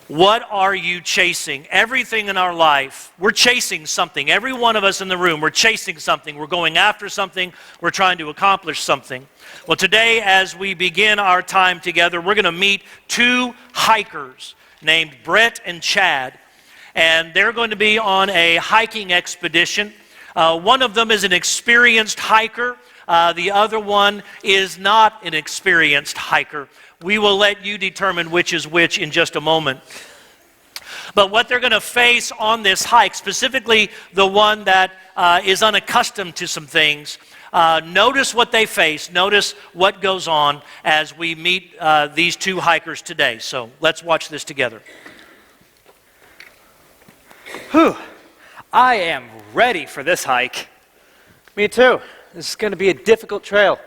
What are you chasing? Everything in our life, we're chasing something. Every one of us in the room, we're chasing something. We're going after something. We're trying to accomplish something. Well, today, as we begin our time together, we're going to meet two hikers named Brett and Chad. And they're going to be on a hiking expedition. One of them is an experienced hiker. The other one is not an experienced hiker. We will let you determine which is which in just a moment. But what they're going to face on this hike, specifically the one that is unaccustomed to some things, notice what they face. Notice what goes on as we meet these two hikers today. So let's watch this together. Whew. I am ready for this hike. Me too. This is going to be a difficult trail.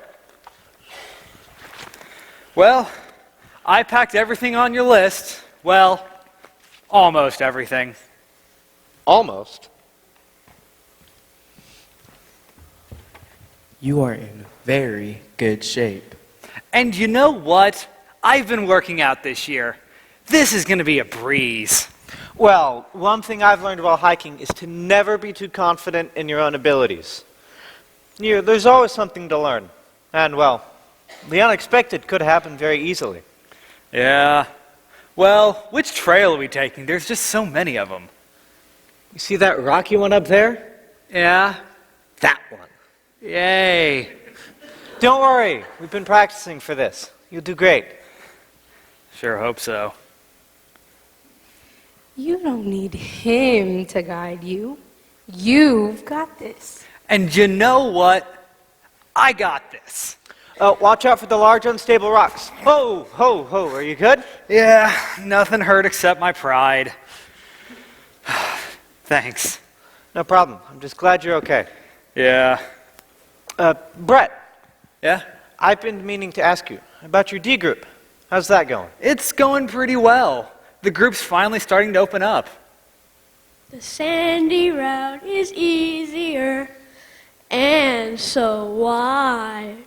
Well, I packed everything on your list. Well, almost everything. Almost. You are in very good shape. And you know what? I've been working out this year. This is going to be a breeze. Well, one thing I've learned while hiking is to never be too confident in your own abilities. There's always something to learn. And, well, the unexpected could happen very easily. Yeah. Well, which trail are we taking? There's just so many of them. You see that rocky one up there? Yeah? That one. Yay. Don't worry. We've been practicing for this. You'll do great. Sure hope so. You don't need him to guide you. You've got this. And you know what? I got this. Watch out for the large unstable rocks. Ho, ho, ho. Are you good? Yeah, nothing hurt except my pride. Thanks. No problem. I'm just glad you're okay. Yeah. Brett, Yeah? I've been meaning to ask you about your D group. How's that going? It's going pretty well. The group's finally starting to open up. The sandy route is easier and so wide.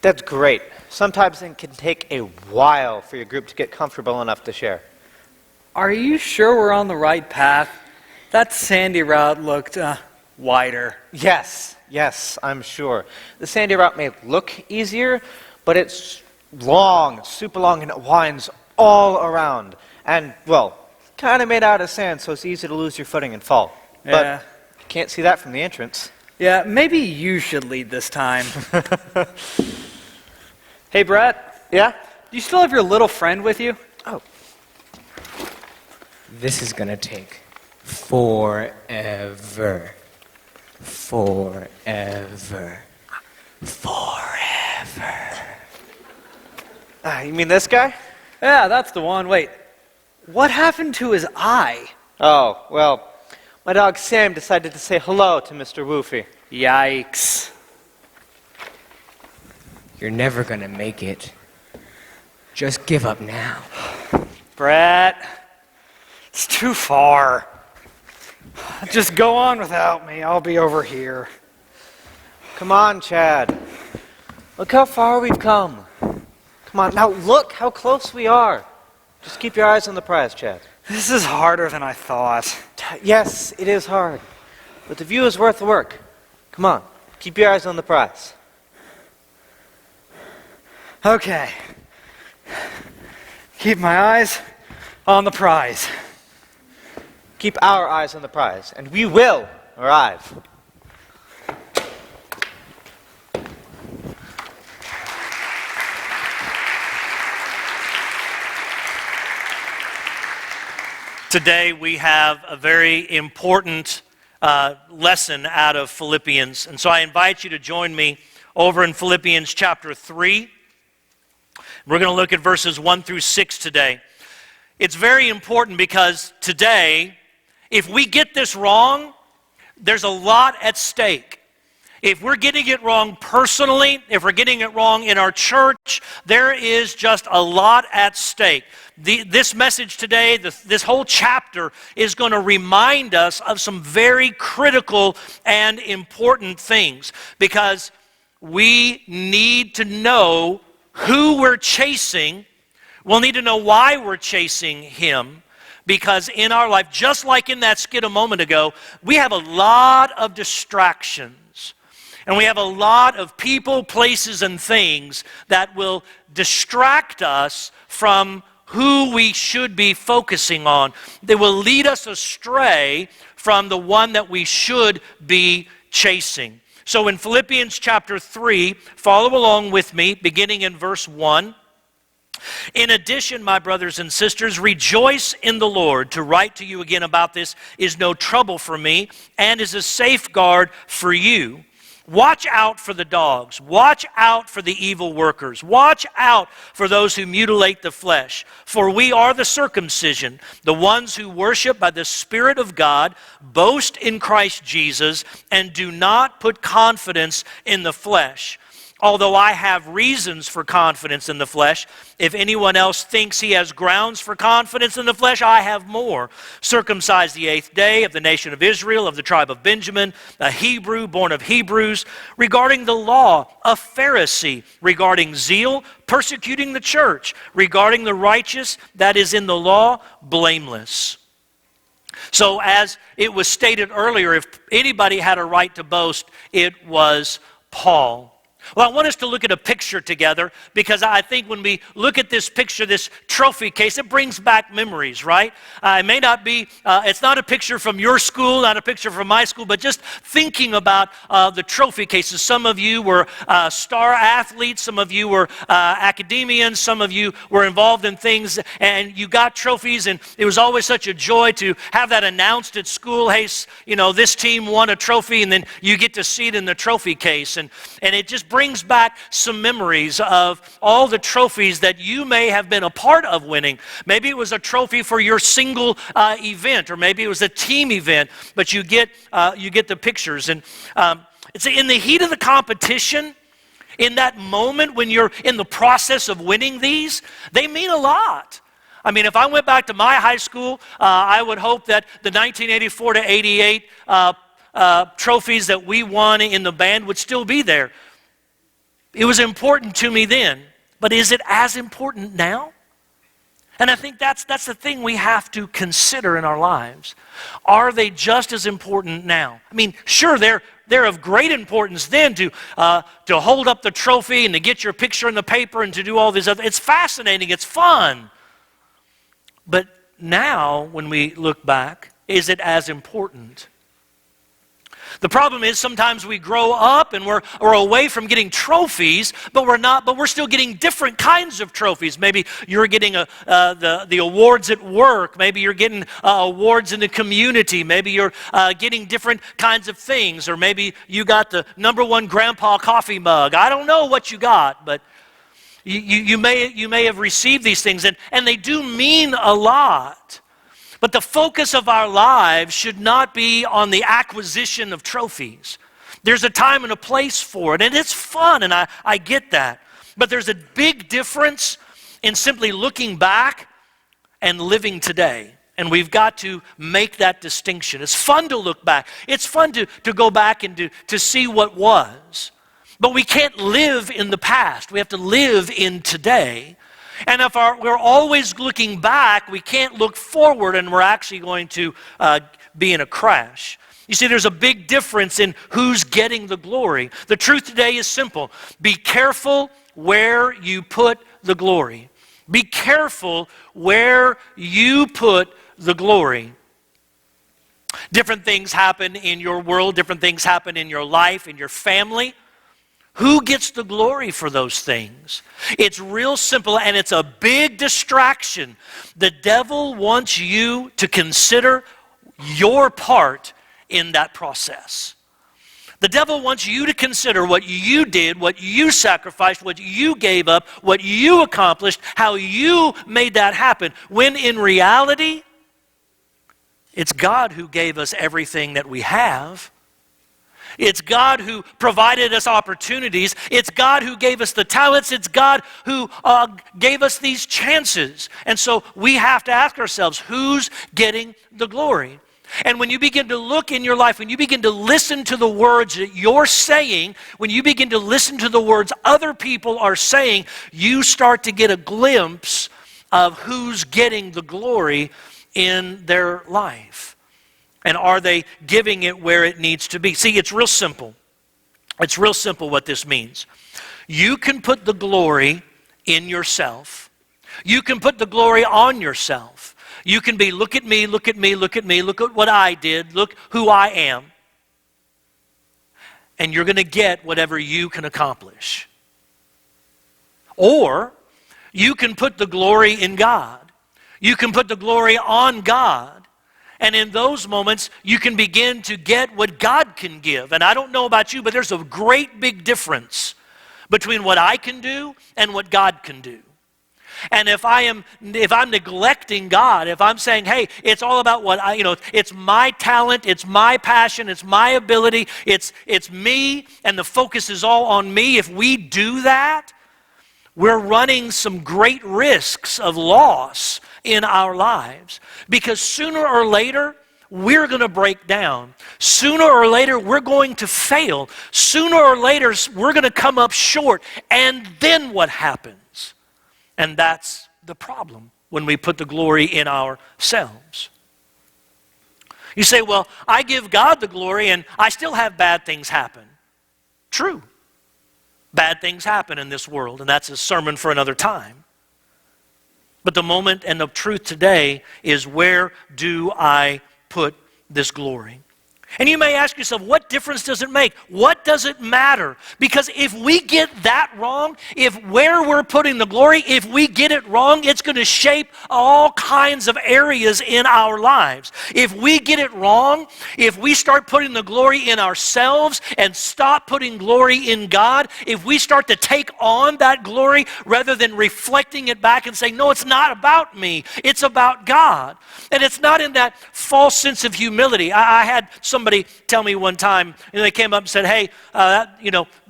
That's great. Sometimes it can take a while for your group to get comfortable enough to share. Are you sure we're on the right path? That sandy route looked wider. Yes, I'm sure. The sandy route may look easier, but it's long, super long, and it winds all around. And, well, kind of made out of sand, so it's easy to lose your footing and fall. Yeah. But you can't see that from the entrance. Yeah, maybe you should lead this time. Hey, Brett, Yeah? do you still have your little friend with you? Oh. This is gonna take forever. Forever. You mean this guy? Yeah, that's the one. Wait, what happened to his eye? Oh, well, my dog Sam decided to say hello to Mr. Woofy. Yikes. You're never gonna make it. Just give up now. Brett, it's too far. Just go on without me. I'll be over here. Come on, Chad. Look how far we've come. Come on, now look how close we are. Just keep your eyes on the prize, Chad. This is harder than I thought. Yes, it is hard, but the view is worth the work. Come on, keep your eyes on the prize. Okay. Keep my eyes on the prize. Keep our eyes on the prize, and we will arrive. Today we have a very important lesson out of Philippians. And so I invite you to join me over in Philippians chapter 3. We're going to look at verses 1 through 6 today. It's very important because today, if we get this wrong, there's a lot at stake. If we're getting it wrong personally, if we're getting it wrong in our church, there is just a lot at stake. This message today, this whole chapter is going to remind us of some very critical and important things because we need to know who we're chasing. We'll need to know why we're chasing Him, because in our life, just like in that skit a moment ago, we have a lot of distractions. And we have a lot of people, places, and things that will distract us from who we should be focusing on. They will lead us astray from the one that we should be chasing. So in Philippians chapter 3, follow along with me, beginning in verse 1. In addition, my brothers and sisters, rejoice in the Lord. To write to you again about this is no trouble for me and is a safeguard for you. Watch out for the dogs. Watch out for the evil workers. Watch out for those who mutilate the flesh. For we are the circumcision, the ones who worship by the Spirit of God, boast in Christ Jesus, and do not put confidence in the flesh. Although I have reasons for confidence in the flesh, if anyone else thinks he has grounds for confidence in the flesh, I have more. Circumcised the 8th day, of the nation of Israel, of the tribe of Benjamin, a Hebrew, born of Hebrews, regarding the law, a Pharisee, regarding zeal, persecuting the church, regarding the righteous that is in the law, blameless. So as it was stated earlier, if anybody had a right to boast, it was Paul. Well, I want us to look at a picture together, because I think when we look at this picture, this trophy case, it brings back memories, right? It may not be, it's not a picture from your school, not a picture from my school, but just thinking about the trophy cases. Some of you were star athletes, some of you were academians, some of you were involved in things, and you got trophies, and it was always such a joy to have that announced at school. Hey, you know, this team won a trophy, and then you get to see it in the trophy case, and it just brings back some memories of all the trophies that you may have been a part of winning. Maybe it was a trophy for your single event, or maybe it was a team event, but you get the pictures. And it's in the heat of the competition, in that moment when you're in the process of winning these, they mean a lot. I mean, if I went back to my high school, I would hope that the 1984 to 88 trophies that we won in the band would still be there. It was important to me then, but is it as important now? And I think that's the thing we have to consider in our lives. Are they just as important now? I mean, sure, they're of great importance then to hold up the trophy and to get your picture in the paper and to do all this other. It's fascinating, it's fun. But now, when we look back, is it as important? The problem is sometimes we grow up and we're away from getting trophies, but we're still getting different kinds of trophies. Maybe you're getting the awards at work. Maybe you're getting awards in the community. Maybe you're getting different kinds of things. Or maybe you got the #1 grandpa coffee mug. I don't know what you got, but you may have received these things, and they do mean a lot. But the focus of our lives should not be on the acquisition of trophies. There's a time and a place for it, and it's fun, and I get that. But there's a big difference in simply looking back and living today. And we've got to make that distinction. It's fun to look back. It's fun to go back and to see what was. But we can't live in the past. We have to live in today. And if we're always looking back, we can't look forward, and we're actually going to be in a crash. You see, there's a big difference in who's getting the glory. The truth today is simple. Be careful where you put the glory. Be careful where you put the glory. Different things happen in your world. Different things happen in your life, in your family. Who gets the glory for those things? It's real simple, and it's a big distraction. The devil wants you to consider your part in that process. The devil wants you to consider what you did, what you sacrificed, what you gave up, what you accomplished, how you made that happen, when in reality, it's God who gave us everything that we have. It's God who provided us opportunities. It's God who gave us the talents. It's God who gave us these chances. And so we have to ask ourselves, who's getting the glory? And when you begin to look in your life, when you begin to listen to the words that you're saying, when you begin to listen to the words other people are saying, you start to get a glimpse of who's getting the glory in their life. And are they giving it where it needs to be? See, it's real simple. It's real simple what this means. You can put the glory in yourself. You can put the glory on yourself. You can be, look at me, look at me, look at me, look at what I did, look who I am. And you're going to get whatever you can accomplish. Or you can put the glory in God. You can put the glory on God. And in those moments, you can begin to get what God can give. And I don't know about you, but there's a great big difference between what I can do and what God can do. And if I'm neglecting God, if I'm saying, hey, it's all about what it's my talent, it's my passion, it's my ability, it's me, and the focus is all on me, if we do that, we're running some great risks of loss in our lives. Because sooner or later, we're going to break down. Sooner or later, we're going to fail. Sooner or later, we're going to come up short. And then what happens? And that's the problem when we put the glory in ourselves. You say, well, I give God the glory and I still have bad things happen. True. Bad things happen in this world, and that's a sermon for another time. But the moment and the truth today is, where do I put this glory? And you may ask yourself, what difference does it make? What does it matter? Because if we get that wrong, if where we're putting the glory, if we get it wrong, it's going to shape all kinds of areas in our lives. If we get it wrong, if we start putting the glory in ourselves and stop putting glory in God, if we start to take on that glory rather than reflecting it back and saying, no, it's not about me, it's about God. And it's not in that false sense of humility. I had somebody tell me one time, they came up and said, hey,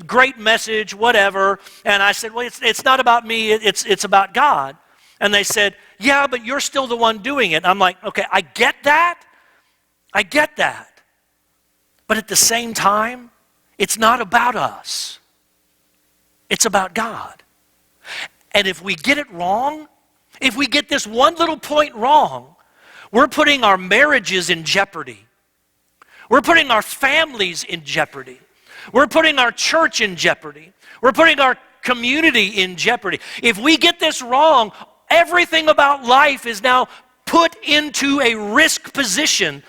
great message, whatever. And I said, well, it's not about me, it's about God. And they said, yeah, but you're still the one doing it. And I'm like, okay, I get that. But at the same time, it's not about us. It's about God. And if we get it wrong, if we get this one little point wrong, we're putting our marriages in jeopardy. We're putting our families in jeopardy. We're putting our church in jeopardy. We're putting our community in jeopardy. If we get this wrong, everything about life is now put into a risk position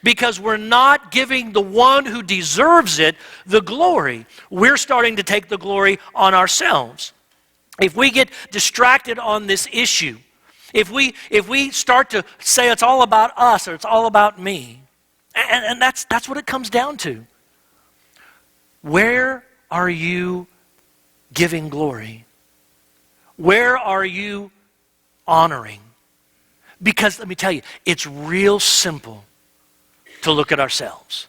because we're not giving the one who deserves it the glory. We're starting to take the glory on ourselves. If we get distracted on this issue, if we start to say it's all about us or it's all about me, and that's what it comes down to. Where are you giving glory? Where are you honoring? Because let me tell you, it's real simple to look at ourselves.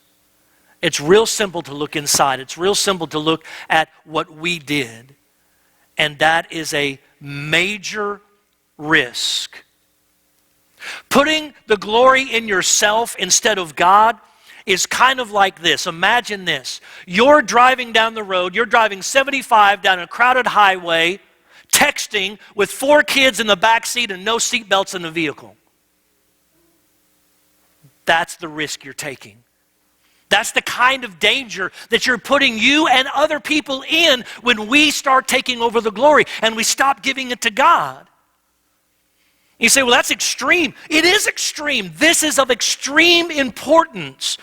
It's real simple to look inside. It's real simple to look at what we did. And that is a major risk. Putting the glory in yourself instead of God is kind of like this. Imagine this. You're driving down the road. You're driving 75 down a crowded highway, texting with 4 kids in the back seat and no seatbelts in the vehicle. That's the risk you're taking. That's the kind of danger that you're putting you and other people in when we start taking over the glory and we stop giving it to God. You say, well, that's extreme. It is extreme. This is of extreme importance.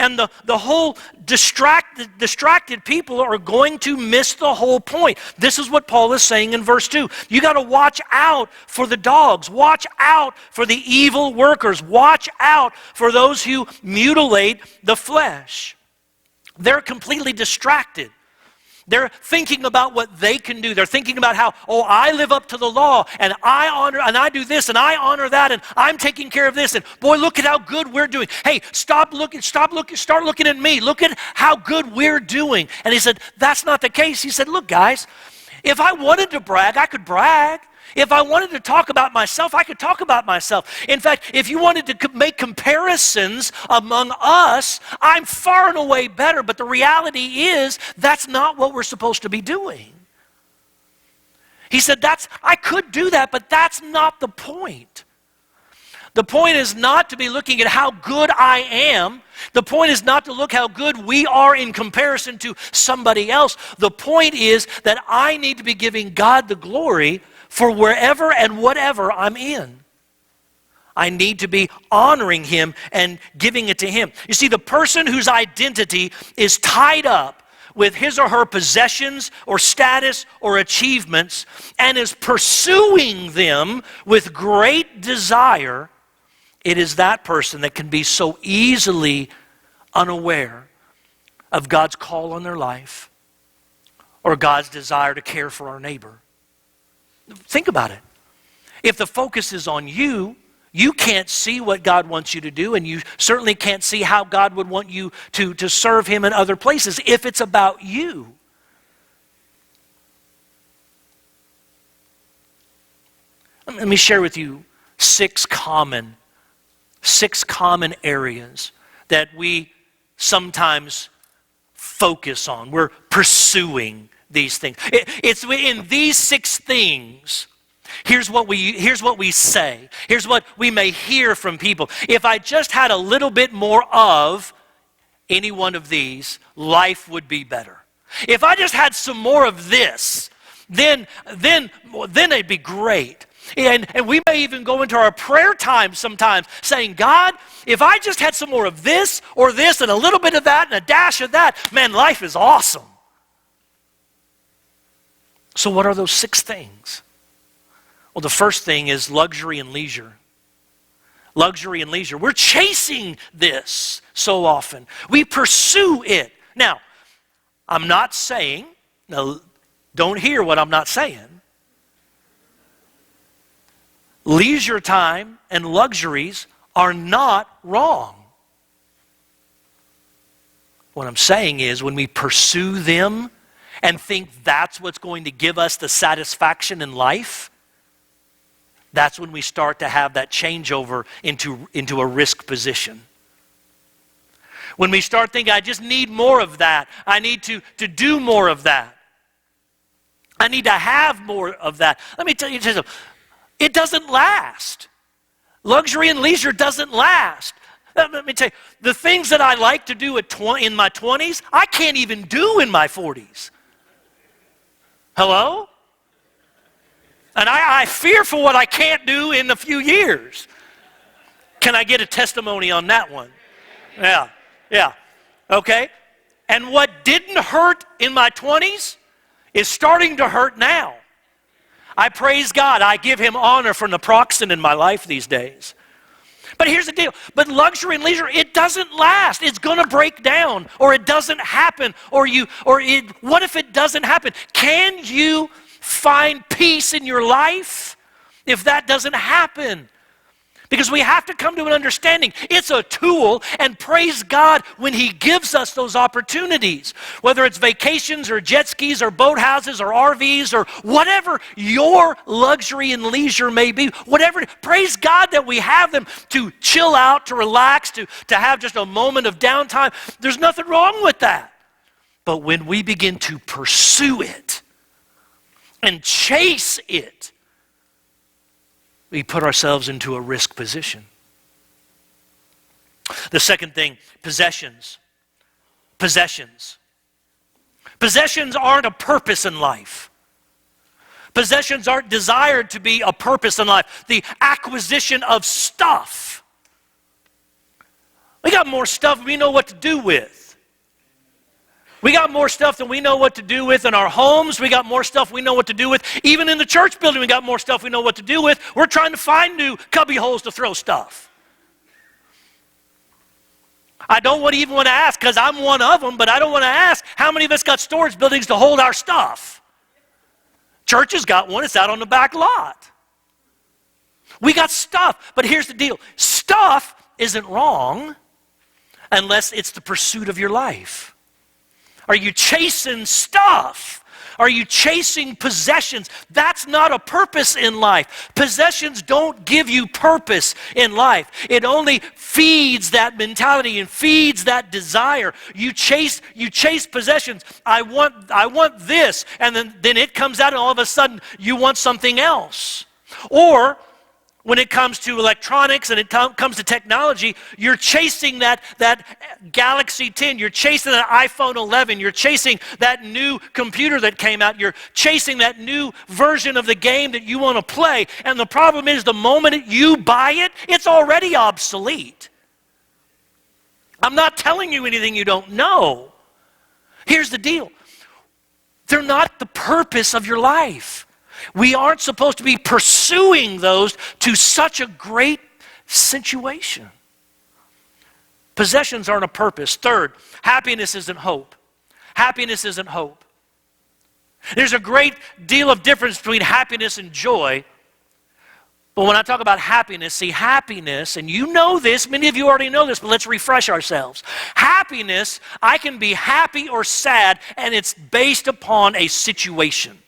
And the whole distracted people are going to miss the whole point. This is what Paul is saying in verse 2. You got to watch out for the dogs. Watch out for the evil workers. Watch out for those who mutilate the flesh. They're completely distracted. They're thinking about what they can do. They're thinking about how, I live up to the law, and I honor, and I do this, and I honor that, and I'm taking care of this, and boy, look at how good we're doing. Hey, start looking at me. Look at how good we're doing. And he said, that's not the case. He said, look, guys, if I wanted to brag, I could brag. If I wanted to talk about myself, I could talk about myself. In fact, if you wanted to make comparisons among us, I'm far and away better. But the reality is, that's not what we're supposed to be doing. He said, I could do that, but that's not the point. The point is not to be looking at how good I am. The point is not to look how good we are in comparison to somebody else. The point is that I need to be giving God the glory for wherever and whatever I'm in. I need to be honoring Him and giving it to Him. You see, the person whose identity is tied up with his or her possessions or status or achievements and is pursuing them with great desire, it is that person that can be so easily unaware of God's call on their life or God's desire to care for our neighbor. Think about it. If the focus is on you, you can't see what God wants you to do, and you certainly can't see how God would want you to serve Him in other places if it's about you. Let me share with you six common areas that we sometimes focus on. We're pursuing these things. It's in these six things. Here's what we say. Here's what we may hear from people. If I just had a little bit more of any one of these, life would be better. If I just had some more of this, then it'd be great. And we may even go into our prayer time sometimes saying, God, if I just had some more of this or this and a little bit of that and a dash of that, man, life is awesome. So what are those six things? Well, the first thing is luxury and leisure. Luxury and leisure. We're chasing this so often. We pursue it. Now, I'm not saying, now don't hear what I'm not saying. Leisure time and luxuries are not wrong. What I'm saying is when we pursue them and think that's what's going to give us the satisfaction in life, that's when we start to have that changeover into a risk position. When we start thinking, I just need more of that. I need to do more of that. I need to have more of that. Let me tell you something. It doesn't last. Luxury and leisure doesn't last. Let me tell you, the things that I like to do in my 20s, I can't even do in my 40s. Hello? And I fear for what I can't do in a few years. Can I get a testimony on that one? Yeah. Okay? And what didn't hurt in my 20s is starting to hurt now. I praise God. I give Him honor for naproxen in my life these days. But here's the deal. But luxury and leisure, it doesn't last. It's going to break down, or it doesn't happen, what if it doesn't happen? Can you find peace in your life if that doesn't happen? Because we have to come to an understanding. It's a tool, and praise God when He gives us those opportunities. Whether it's vacations or jet skis or boathouses or RVs or whatever your luxury and leisure may be, whatever, praise God that we have them to chill out, to relax, to have just a moment of downtime. There's nothing wrong with that. But when we begin to pursue it and chase it, we put ourselves into a risk position. The second thing, possessions. Possessions. Possessions aren't a purpose in life. Possessions aren't desired to be a purpose in life. The acquisition of stuff. We got more stuff we know what to do with. We got more stuff than we know what to do with in our homes. We got more stuff we know what to do with. Even in the church building, we got more stuff we know what to do with. We're trying to find new cubby holes to throw stuff. I don't even want to ask, because I'm one of them, but I don't want to ask how many of us got storage buildings to hold our stuff. Church has got one. It's out on the back lot. We got stuff, but here's the deal. Stuff isn't wrong unless it's the pursuit of your life. Are you chasing stuff? Are you chasing possessions? That's not a purpose in life. Possessions don't give you purpose in life. It only feeds that mentality and feeds that desire. You chase possessions. I want this, and then it comes out and all of a sudden you want something else. Or when it comes to electronics and it comes to technology, you're chasing that Galaxy 10, you're chasing that iPhone 11, you're chasing that new computer that came out, you're chasing that new version of the game that you want to play, and the problem is the moment you buy it, it's already obsolete. I'm not telling you anything you don't know. Here's the deal. They're not the purpose of your life. We aren't supposed to be pursuing those to such a great situation. Possessions aren't a purpose. Third, happiness isn't hope. Happiness isn't hope. There's a great deal of difference between happiness and joy. But when I talk about happiness, see, happiness, and you know this, many of you already know this, but let's refresh ourselves. Happiness, I can be happy or sad, and it's based upon a situation.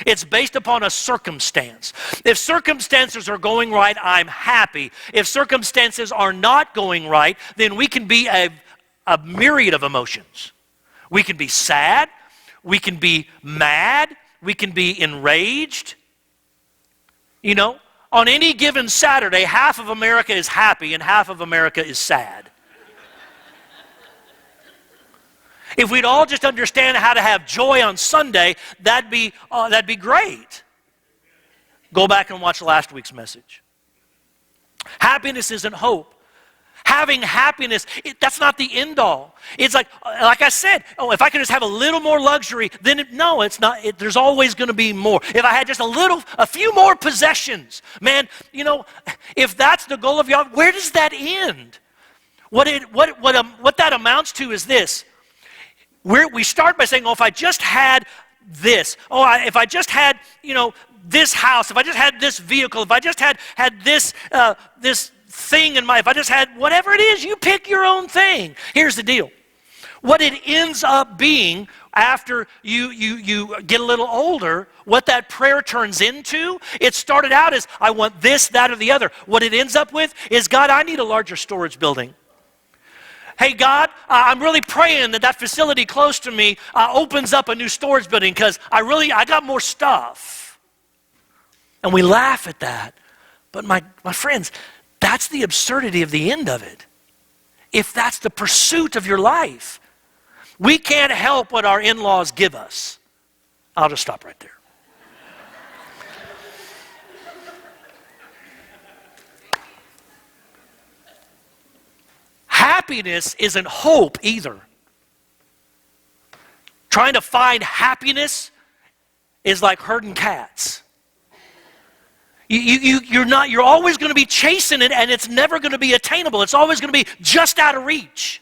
It's based upon a circumstance. If circumstances are going right, I'm happy. If circumstances are not going right, then we can be a myriad of emotions. We can be sad. We can be mad. We can be enraged. You know, on any given Saturday, half of America is happy and half of America is sad. If we'd all just understand how to have joy on Sunday, that'd be great. Go back and watch last week's message. Happiness isn't hope. Having happiness, that's not the end all. It's like I said, if I could just have a little more luxury, then it's not. There's always going to be more. If I had just a few more possessions, man, you know, if that's the goal of y'all, where does that end? What that amounts to is this. We start by saying, if I just had this, if I just had, you know, this house, if I just had this vehicle, if I just had this thing in my, if I just had whatever it is, you pick your own thing. Here's the deal. What it ends up being after you get a little older, what that prayer turns into, it started out as, I want this, that, or the other. What it ends up with is, God, I need a larger storage building. Hey, God, I'm really praying that facility close to me opens up a new storage building because I got more stuff. And we laugh at that. But my friends, that's the absurdity of the end of it. If that's the pursuit of your life, we can't help what our in-laws give us. I'll just stop right there. Happiness isn't hope either. Trying to find happiness is like herding cats. You're always going to be chasing it, and it's never going to be attainable. It's always going to be just out of reach.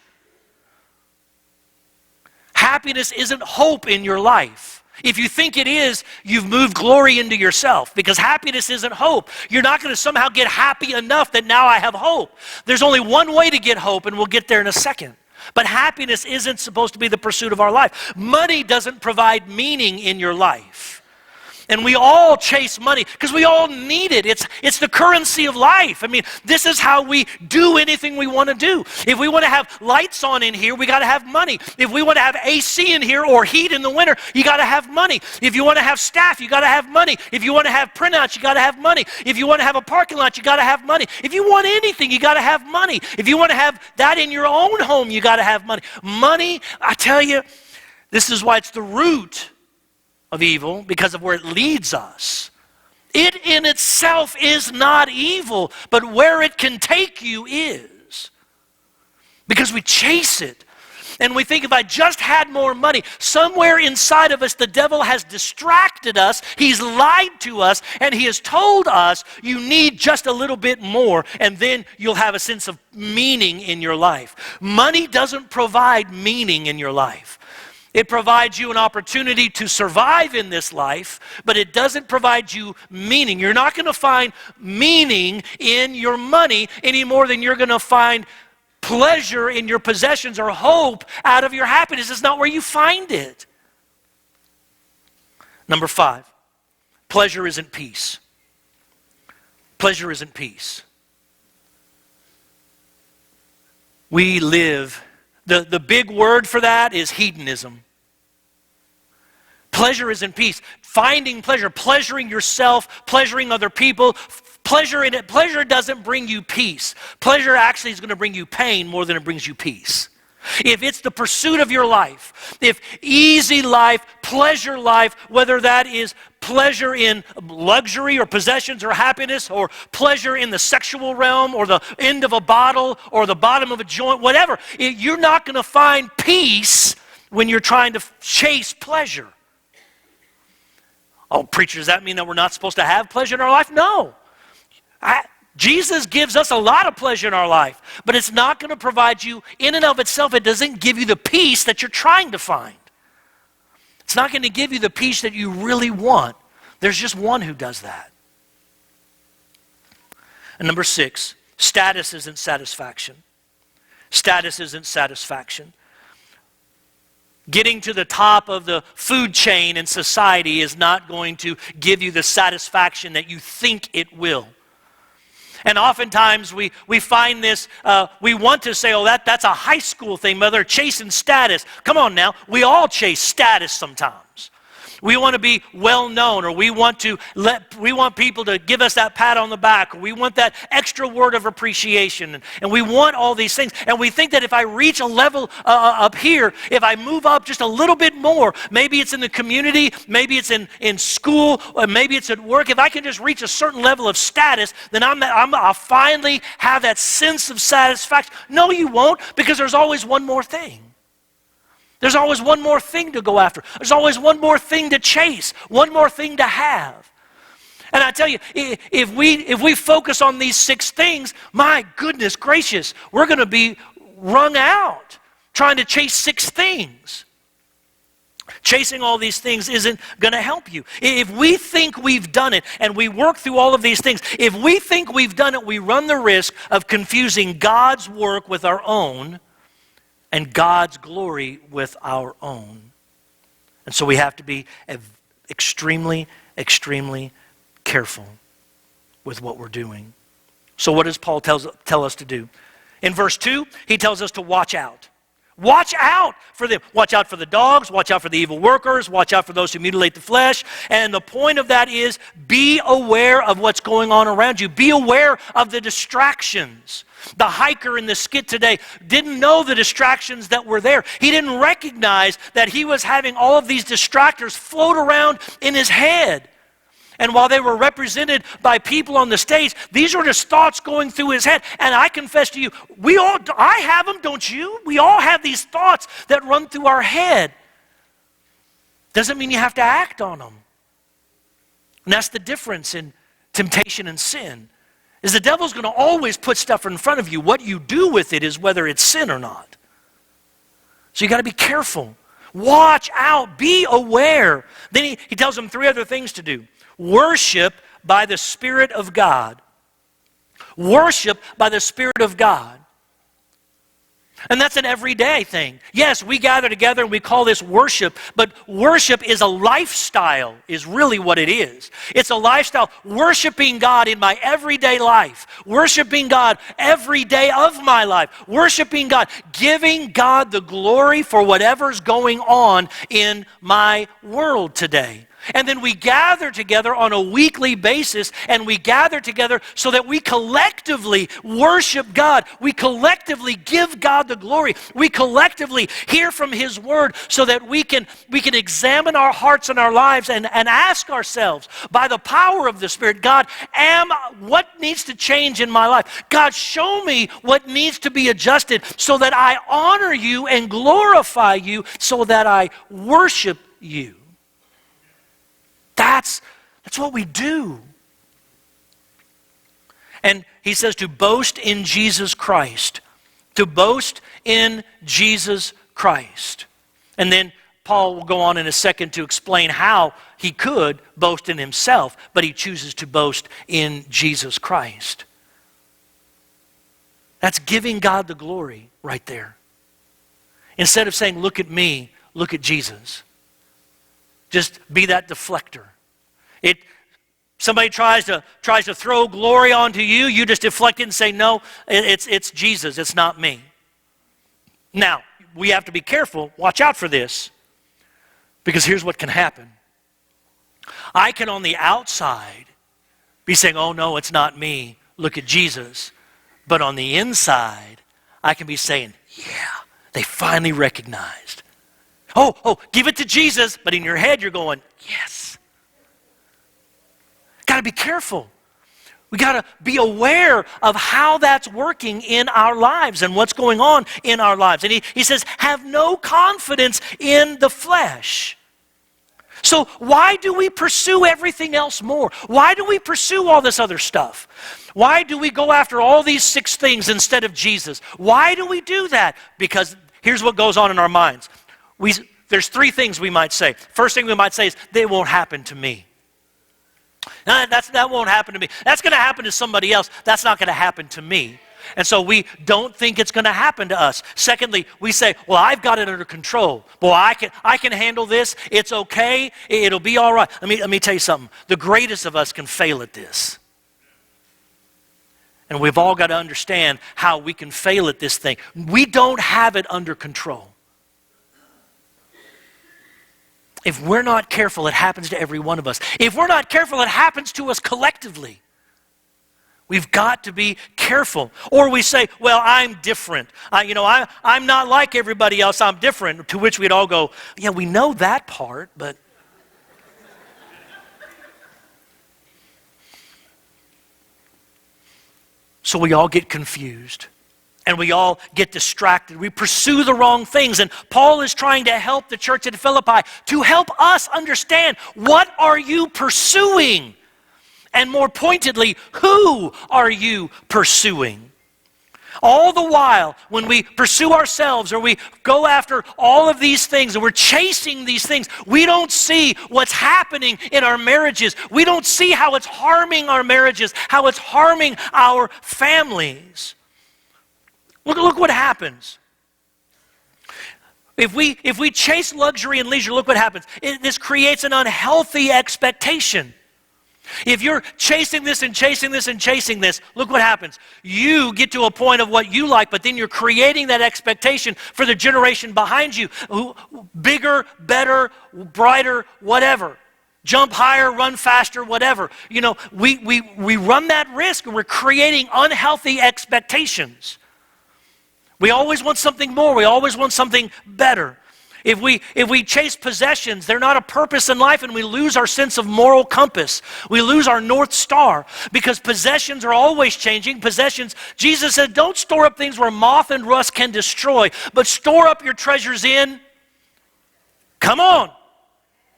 Happiness isn't hope in your life. If you think it is, you've moved glory into yourself, because happiness isn't hope. You're not going to somehow get happy enough that now I have hope. There's only one way to get hope, and we'll get there in a second. But happiness isn't supposed to be the pursuit of our life. Money doesn't provide meaning in your life. And we all chase money because we all need it. It's the currency of life. I mean, this is how we do anything we want to do. If we want to have lights on in here, we got to have money. If we want to have AC in here or heat in the winter, you got to have money. If you want to have staff, you got to have money. If you want to have printouts, you got to have money. If you want to have a parking lot, you got to have money. If you want anything, you got to have money. If you want to have that in your own home, you got to have money. Money, I tell you, this is why it's the root of evil, because of where it leads us. It in itself is not evil, but where it can take you is. Because we chase it. And we think, if I just had more money, somewhere inside of us the devil has distracted us, he's lied to us, and he has told us you need just a little bit more, and then you'll have a sense of meaning in your life. Money doesn't provide meaning in your life. It provides you an opportunity to survive in this life, but it doesn't provide you meaning. You're not going to find meaning in your money any more than you're going to find pleasure in your possessions or hope out of your happiness. It's not where you find it. Number 5, pleasure isn't peace. Pleasure isn't peace. We live, the big word for that is hedonism. Pleasure isn't peace. Finding pleasure, pleasuring yourself, pleasuring other people, pleasure in it. Pleasure doesn't bring you peace. Pleasure actually is going to bring you pain more than it brings you peace. If it's the pursuit of your life, if easy life, pleasure life, whether that is pleasure in luxury or possessions or happiness, or pleasure in the sexual realm, or the end of a bottle, or the bottom of a joint, whatever, you're not going to find peace when you're trying to chase pleasure. Oh, preacher, does that mean that we're not supposed to have pleasure in our life? No. Jesus gives us a lot of pleasure in our life, but it's not going to provide you, in and of itself, it doesn't give you the peace that you're trying to find. It's not going to give you the peace that you really want. There's just one who does that. And number 6, status isn't satisfaction. Status isn't satisfaction. Getting to the top of the food chain in society is not going to give you the satisfaction that you think it will. And oftentimes we find this, we want to say, oh, that's a high school thing, but they're chasing status. Come on now, we all chase status sometimes. We want to be well known, or we want people to give us that pat on the back, or we want that extra word of appreciation, and we want all these things. And we think that if I reach a level up here, if I move up just a little bit more, maybe it's in the community, maybe it's in school, or maybe it's at work, if I can just reach a certain level of status, then I'll finally have that sense of satisfaction. No, you won't, because there's always one more thing. There's always one more thing to go after. There's always one more thing to chase, one more thing to have. And I tell you, if we focus on these 6 things, my goodness gracious, we're going to be wrung out trying to chase 6 things. Chasing all these things isn't going to help you. If we think we've done it and we work through all of these things, if we think we've done it, we run the risk of confusing God's work with our own, and God's glory with our own. And so we have to be extremely, extremely careful with what we're doing. So what does Paul tell us to do? In verse 2, he tells us to watch out. Watch out for them. Watch out for the dogs. Watch out for the evil workers. Watch out for those who mutilate the flesh. And the point of that is, be aware of what's going on around you. Be aware of the distractions. The hiker in the skit today didn't know the distractions that were there. He didn't recognize that he was having all of these distractors float around in his head. And while they were represented by people on the stage, these were just thoughts going through his head. And I confess to you, I have them, don't you? We all have these thoughts that run through our head. Doesn't mean you have to act on them. And that's the difference in temptation and sin. Is the devil's going to always put stuff in front of you. What you do with it is whether it's sin or not. So you got to be careful. Watch out. Be aware. Then he tells them 3 other things to do. Worship by the Spirit of God. Worship by the Spirit of God. And that's an everyday thing. Yes, we gather together and we call this worship, but worship is a lifestyle, is really what it is. It's a lifestyle, worshiping God in my everyday life, worshiping God every day of my life, worshiping God, giving God the glory for whatever's going on in my world today. And then we gather together on a weekly basis, and we gather together so that we collectively worship God. We collectively give God the glory. We collectively hear from His Word so that we can examine our hearts and our lives and ask ourselves, by the power of the Spirit, God, what needs to change in my life? God, show me what needs to be adjusted so that I honor you and glorify you, so that I worship you. That's what we do. And he says to boast in Jesus Christ. To boast in Jesus Christ. And then Paul will go on in a second to explain how he could boast in himself, but he chooses to boast in Jesus Christ. That's giving God the glory right there. Instead of saying, look at me, look at Jesus. Just be that deflector. Somebody tries to throw glory onto you, you just deflect it and say, no, it's Jesus, it's not me. Now, we have to be careful, watch out for this, because here's what can happen. I can on the outside be saying, oh no, it's not me, look at Jesus. But on the inside, I can be saying, yeah, they finally recognized. Oh, give it to Jesus, but in your head you're going, yes. Got to be careful. We got to be aware of how that's working in our lives and what's going on in our lives. And he says, have no confidence in the flesh. So why do we pursue everything else more? Why do we pursue all this other stuff? Why do we go after all these 6 things instead of Jesus? Why do we do that? Because here's what goes on in our minds. There's 3 things we might say. First thing we might say is, they won't happen to me. That won't happen to me. That's going to happen to somebody else. That's not going to happen to me. And so we don't think it's going to happen to us. Secondly, we say, well, I've got it under control. Boy, I can handle this. It's okay. It'll be all right. Let me tell you something. The greatest of us can fail at this. And we've all got to understand how we can fail at this thing. We don't have it under control. If we're not careful, it happens to every one of us. If we're not careful, it happens to us collectively. We've got to be careful. Or we say, well, I'm different. I'm not like everybody else. I'm different. To which we'd all go, yeah, we know that part, but... So we all get confused. And we all get distracted. We pursue the wrong things. And Paul is trying to help the church at Philippi to help us understand, what are you pursuing? And more pointedly, who are you pursuing? All the while, when we pursue ourselves or we go after all of these things and we're chasing these things, we don't see what's happening in our marriages. We don't see how it's harming our marriages, how it's harming our families. Look what happens. If we chase luxury and leisure, look what happens. This creates an unhealthy expectation. If you're chasing this and chasing this and chasing this, look what happens. You get to a point of what you like, but then you're creating that expectation for the generation behind you. Bigger, better, brighter, whatever. Jump higher, run faster, whatever. We run that risk, and we're creating unhealthy expectations. We always want something more. We always want something better. If we chase possessions, they're not a purpose in life, and we lose our sense of moral compass. We lose our North Star, because possessions are always changing. Possessions, Jesus said, don't store up things where moth and rust can destroy, but store up your treasures in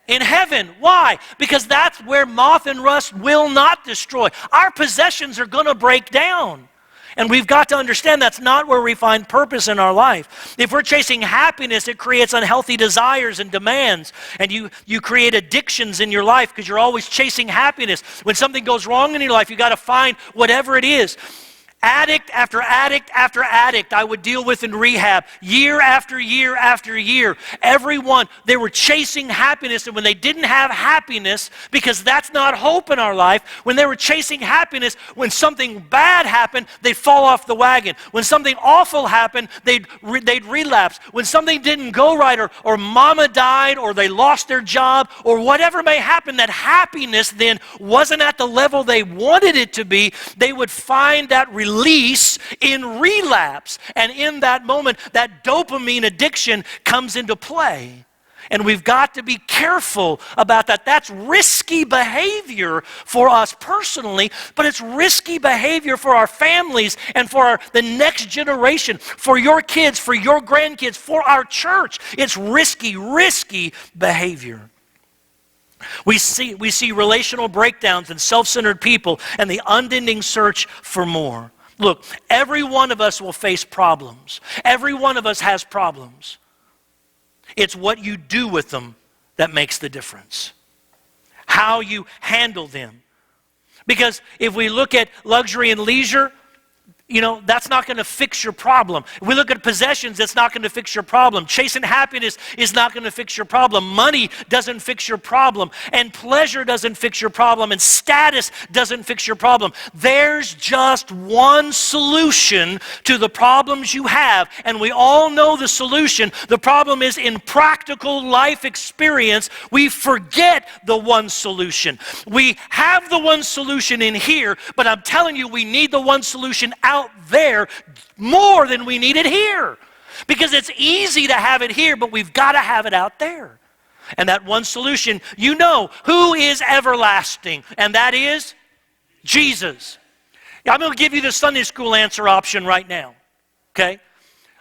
heaven. Why? Because that's where moth and rust will not destroy. Our possessions are going to break down. And we've got to understand that's not where we find purpose in our life. If we're chasing happiness, it creates unhealthy desires and demands. And you create addictions in your life because you're always chasing happiness. When something goes wrong in your life, you got to find whatever it is. Addict after addict after addict I would deal with in rehab, year after year after year. Everyone, they were chasing happiness, and when they didn't have happiness, because that's not hope in our life, when they were chasing happiness, when something bad happened, they'd fall off the wagon. When something awful happened, they'd relapse. When something didn't go right, or mama died, or they lost their job, or whatever may happen, that happiness then wasn't at the level they wanted it to be, they would find that release in relapse. And in that moment, that dopamine addiction comes into play. And we've got to be careful about that. That's risky behavior for us personally, but it's risky behavior for our families and for the next generation, for your kids, for your grandkids, for our church. It's risky behavior. We see relational breakdowns and self-centered people and the unending search for more. Look, every one of us will face problems. Every one of us has problems. It's what you do with them that makes the difference. How you handle them. Because if we look at luxury and leisure, that's not going to fix your problem. If we look at possessions, that's not going to fix your problem. Chasing happiness is not going to fix your problem. Money doesn't fix your problem. And pleasure doesn't fix your problem. And status doesn't fix your problem. There's just one solution to the problems you have. And we all know the solution. The problem is in practical life experience, we forget the one solution. We have the one solution in here, but I'm telling you, we need the one solution out there more than we need it here. Because it's easy to have it here, but we've got to have it out there. And that one solution, who is everlasting, and that is Jesus. I'm going to give you the Sunday school answer option right now, okay?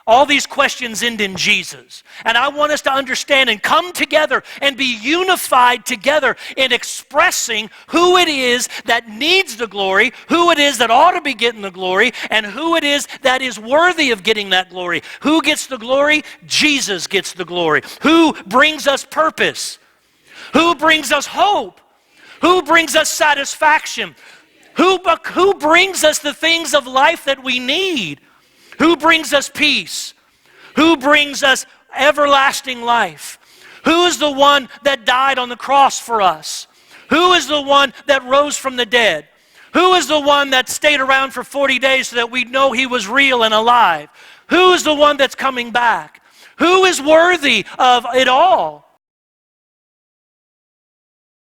All these questions end in Jesus. And I want us to understand and come together and be unified together in expressing who it is that needs the glory, who it is that ought to be getting the glory, and who it is that is worthy of getting that glory. Who gets the glory? Jesus gets the glory. Who brings us purpose? Who brings us hope? Who brings us satisfaction? Who brings us the things of life that we need? Who brings us peace? Who brings us everlasting life? Who is the one that died on the cross for us? Who is the one that rose from the dead? Who is the one that stayed around for 40 days so that we know he was real and alive? Who is the one that's coming back? Who is worthy of it all?